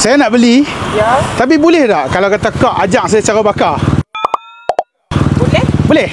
Saya nak beli. Ya. Tapi boleh tak kalau kata kak ajak saya cara bakar? Boleh? Boleh.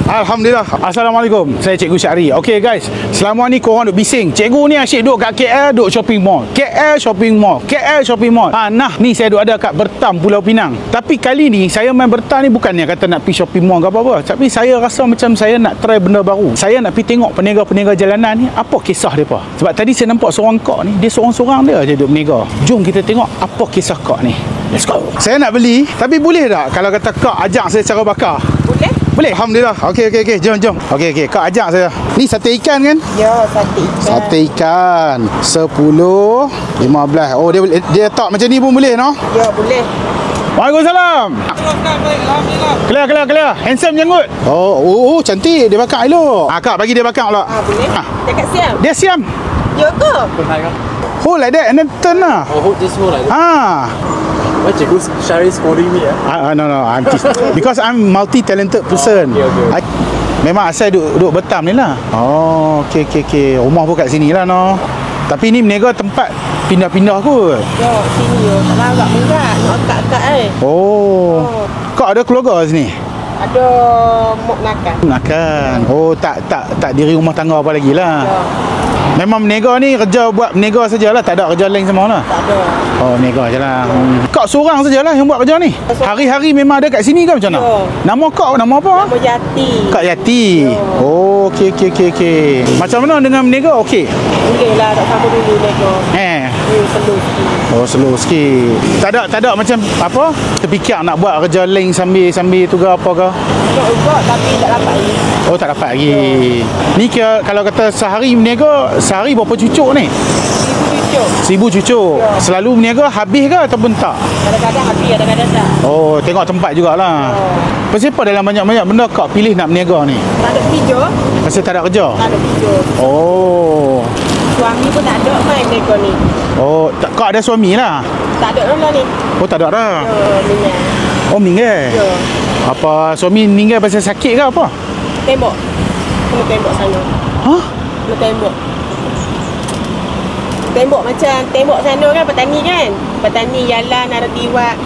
Alhamdulillah. Assalamualaikum. Saya Cikgu Syahri. Okey guys, selama ni korang duk bising. Cikgu ni asyik duk kat KL, duk shopping mall. KL shopping mall. KL shopping mall. Nah, ni saya duk ada kat Bertam, Pulau Pinang. Tapi kali ni saya main Bertam ni bukannya kata nak pergi shopping mall ke apa-apa. Tapi saya rasa macam saya nak try benda baru. Saya nak pergi tengok peniaga-peniaga jalanan ni, apa kisah depa. Sebab tadi saya nampak seorang kak ni, dia seorang-seorang dia je duk berniaga. Jom kita tengok apa kisah kak ni. Let's go. Saya nak beli, tapi boleh tak kalau kata kak ajak saya cara bakar? Boleh? Boleh. Alhamdulillah. Okey. Jom. Okey. Kak ajak saya. Ni sate ikan kan? Ya, sate ikan. Sate ikan. 10, 15. Oh, dia tak macam ni pun boleh, no? Ya, boleh. Waalaikumsalam. Clear. Handsome janggut. Oh, cantik. Dia bakar elok. Kak bagi dia bakar pula. Boleh. Dekat siam. Dia siam. Ya ke? Hold like that and then turn lah. Oh, just hold like that. Why Cikgu Syahri scolding me? No. Because I'm multi-talented person. Okay. Memang asal duduk Bertam ni lah. Oh, okey. Rumah pun kat sini lah, no. Tapi ni berniaga tempat pindah-pindah kot. Ya, sini ya. Tak larat berat. Nak akak-akak Oh. Kau ada keluarga sini? Ada mok Makan. Oh, tak diri rumah tangga apa lagi lah. Ya. Memang berniaga ni kerja buat berniaga sajalah, tak ada kerja lain semua lah. Tak ada. Oh, berniaga je lah. Kak seorang sajalah yang buat kerja ni? Hari-hari memang ada kat sini ke macam mana? Ya. Nama kak nama apa? Nama Yati. Kak Yati. Ya. Oh, okey. Macam mana dengan berniaga? Okey. Boleh lah, tak sama dulu nego. Slow sikit. Oh, slow sikit. Tak ada macam apa? Terfikir nak buat kerja lain sambil tu ke apa ke? Nak ubah tapi tak dapat lagi. Oh, tak dapat lagi. Ni kira, kalau kata sehari berniaga, sehari berapa cucuk ni? 1,000 cucuk. 1,000 cucuk. Ya. Selalu berniaga habis ke ataupun tak? Kadang-kadang habis, kadang-kadang tak. Oh, tengok tempat jugalah. Pasal apa dalam banyak-banyak benda kak pilih nak berniaga ni? Tak ada kerja. Pasal tak ada kerja? Tak ada kerja. Oh. Suami pun tak ada main nego ni. Oh, kak ada suami lah? Tak ada lah ni. Oh, tak ada dah. Ya, minyak. Oh, meninggal? Ya. Apa suami meninggal pasal sakit ke apa? Tembok. Kena tembok sana. Hah? Kena tembok. Tembok macam tembok sana kan petani kan. Petani jalan ada tiwak.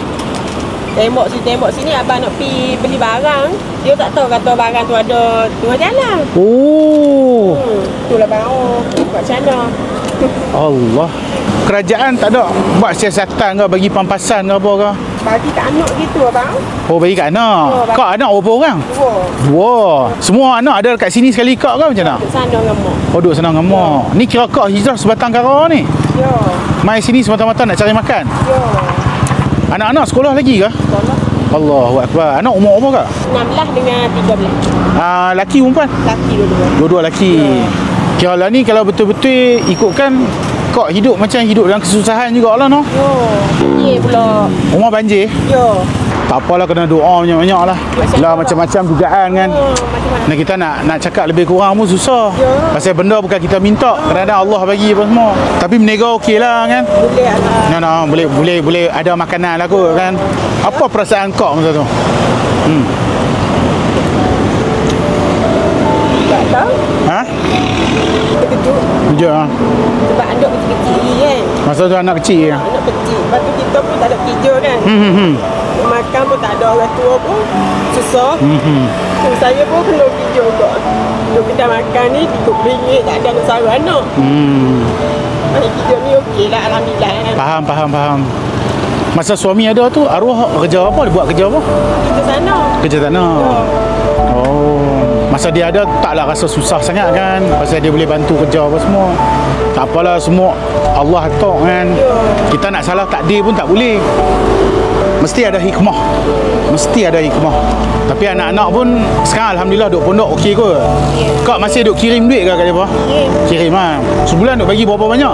Tembok sini abang nak pergi beli barang. Dia tak tahu kata barang tu ada tengah jalan. Oh. Itulah bang. Buat macam mana? Allah. Kerajaan tak ada buat siasatan ke bagi pampasan ke apa ke? Bagi kat anak gitu abang. Oh, bagi kat anak. Kak anak berapa orang? Dua. Semua anak ada kat sini sekali kak ke macam mana? Duduk sana dengan mak. Oh, duduk senang dengan mak. Ni kira kak hijrah sebatang kara ni? Ya. Mai sini semata-mata nak cari makan? Ya. Anak-anak sekolah lagi ke? Sekolah. Allahu Akbar. Anak umur apa kak? 16 dengan 13. Laki perempuan? Laki dua-dua. Dua-dua laki. Kira lah ni kalau betul-betul ikutkan kak hidup macam hidup dalam kesusahan jugalah, no? Yo. Ye pula. Rumah banjir? Yo. Tak apalah, kena doa banyak-banyak lah. Lah macam-macam dugaan kan. Macam-macam. Nah, kita nak cakap lebih kurang pun susah. Ya. Pasal benda bukan kita minta. Kadang-kadang Allah bagi apa semua. Tapi berniaga okey lah kan. Boleh lah. Boleh ada makanan lah kot kan. Apa perasaan kak masa tu? Tak tahu. Ha? Terkejut. Kejut lah. Sebab anak kecil-kecil ni kan. Masa tu anak kecil lah. Anak kecil. Lepas tu kita pun tak ada kerja kan. Makan pun tak ada, orang tua pun susah. So, saya pun kena kerja juga. Duduk kedai makan ni RM30 tak ada nak sara anak. Hidup ni okey lah, alhamdulillah kan. Faham. Masa suami ada tu, arwah kerja apa? Dia buat kerja apa? Kerja sana. Kerja tanah. Oh. Masa dia ada, taklah rasa susah sangat kan. Pasal dia boleh bantu kerja apa semua. Tak apalah, semua Allah atok kan. Kita nak salah takdir pun tak boleh. Mesti ada hikmah. Tapi anak-anak pun sekarang alhamdulillah duk pondok okey kot. Kak masih duk kirim duit ke kat depa? Kirim lah. Sebulan duk bagi berapa banyak?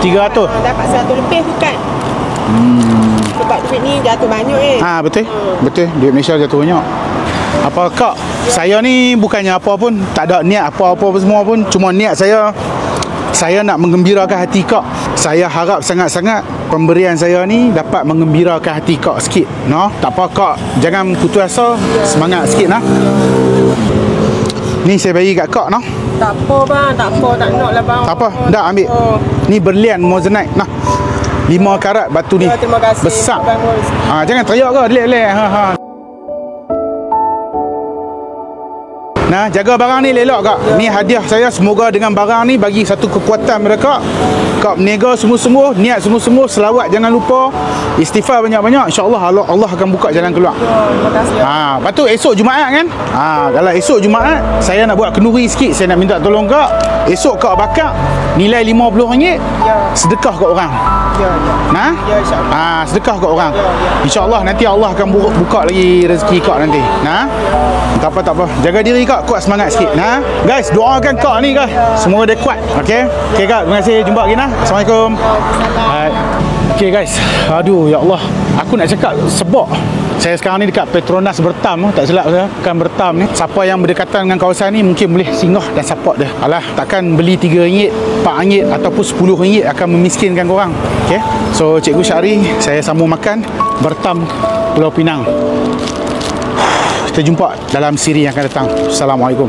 300. Dapat 100 lebih bukan? Sebab duit ni jatuh banyak Betul. Duit Malaysia jatuh banyak. Apa kak, saya ni bukannya apa pun, tak ada niat apa-apa semua pun, cuma niat saya nak menggembirakan hati kak. Saya harap sangat-sangat pemberian saya ni dapat menggembirakan hati kak sikit, no? Tak apa kak, jangan putus asa, semangat sikit nah. Ni saya bagi kat kak, no? Tak apa bang, tak nak lah bang. Tak apa, dah ambil. Ni berlian moissanite nah. 5 karat batu ni. Ya, terima kasih. Besar. Abang Ros. Jangan teriak ke, lelek-lelek. Nah, jaga barang ni elok kak. Ni hadiah saya, semoga dengan barang ni bagi satu kekuatan mereka. Kak berniaga sungguh-sungguh, niat sungguh-sungguh, selawat jangan lupa, istighfar banyak-banyak, insya-Allah Allah akan buka jalan keluar. Terima kasih. Lepas tu esok Jumaat kan? Kalau esok Jumaat saya nak buat kenduri sikit, saya nak minta tolong kak. Esok kak bakar nilai RM50, Ya. sedekah kat orang. Ya, ya. Nah? Ya, insya-Allah. Sedekah kat orang. Ya, ya. InsyaAllah nanti Allah akan buka lagi rezeki kak nanti. Nah? Tak apa. Jaga diri kak, kuat semangat sikit. Nah? Guys, doakan kak ni guys. Semoga dia kuat. Okey? Okey kak, terima kasih. Jumpa lagi nah. Assalamualaikum. Hai. Okey guys. Aduh ya Allah. Aku nak cakap sebab saya sekarang ni dekat Petronas Bertam, tak silap saya, bukan Bertam ni. Siapa yang berdekatan dengan kawasan ni mungkin boleh singgah dan support dia. Alah, takkan beli RM3, RM4 ataupun RM10 akan memiskinkan korang. Okey. So Cikgu Syahri, saya sambung makan Bertam Pulau Pinang. Kita jumpa dalam siri yang akan datang. Assalamualaikum.